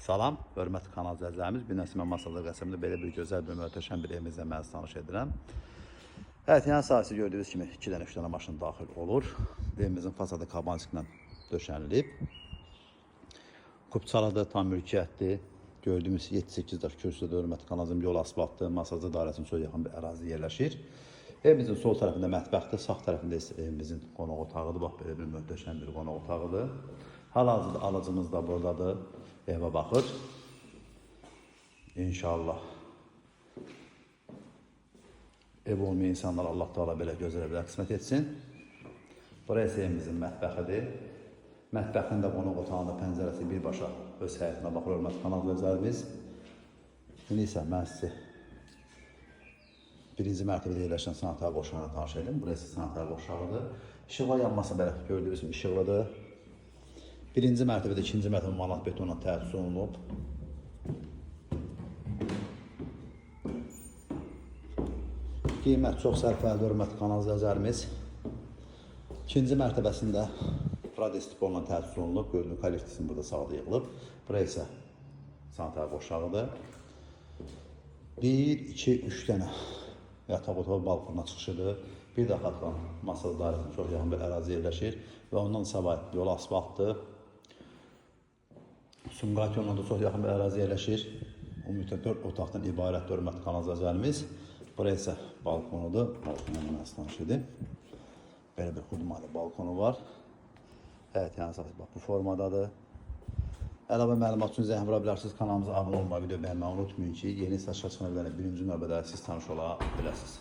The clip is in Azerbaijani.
Salam, hörmətli kanal izləyicilərimiz. Bir Nəsimə Masallı qəsəmində belə bir gözəl bir möhtəşəm bir evimizlə mən tanış edirəm. Evet, yəni sahəsi gördüyünüz kimi 2 dənə 3 dənə maşın daxil olur. Evimizin fasadı kabançıqla döşənilib. Kupçalıdır, tam mülkiyyətdir. Gördüyümüz 7-8 daş kürsüdə hörmətli kanalım yol asfaltdır, masajı dairəsinin çox yaxın bir ərazi yerləşir. Evimizin sol tərəfində mətbəxdir, sağ tərəfində isə evimizin qonaq otağıdır. Bax, belə bir möhtəşəm bir qonaq otağıdır. Hal-hazırda alıcımız da buradadır, evə baxır. İnşallah ev olmayan insanlar Allah Teala belə gözəl evlər qismət etsin. Burası evimizin mətbəxidir. Mətbəxin də qonaq otağında pəncərəsi birbaşa öz həyətinə baxır, hörmətli kanal izləyicilərimiz. İndi isə mən sizi birinci mərtəbədə yerləşən sanitar qoşağına tanış edim. Burası sanitar qoşağıdır. İşıqlar yanması belə gördüyünüz kimi işıqlıdır. Birinci mərtəbədə ikinci mərtəbə manat betonla təchiz olunub. Qiymət çox sərfəlidir, hörmətli kanal izləyicilərimiz. İkinci mərtəbəsində radiostiponla təchiz olunub. Gördüyünüz kollektisin burada sağda yığılıb. Burası isə sanitar qoşağıdır. 1, 2, 3 dənə yataq otağı balkonuna çıxışıdır. Bir də xatlan masalı dairəsinin çox yaxın bir ərazi yerləşir və ondan savayı yol asfaltdır. Sumqayıt yoluna da çox yaxın bir ərazi yerləşir. Ümumiyyətlə 4 otaqdan ibarət hörmətli kanal izləyicilərimiz. Burası isə balkonudur. Balkonla mən tanış edim. Belə bir xudmalı balkonu var. Evet, yəni bax bu formadadır. Əlavə məlumat üçün zəng vura bilərsiniz. Kanalımıza abunə olmayı, video bəyənməyi unutmayın ki, yeni saçlar çıxan evlərlə birinci növbədə siz tanış ola biləsiniz.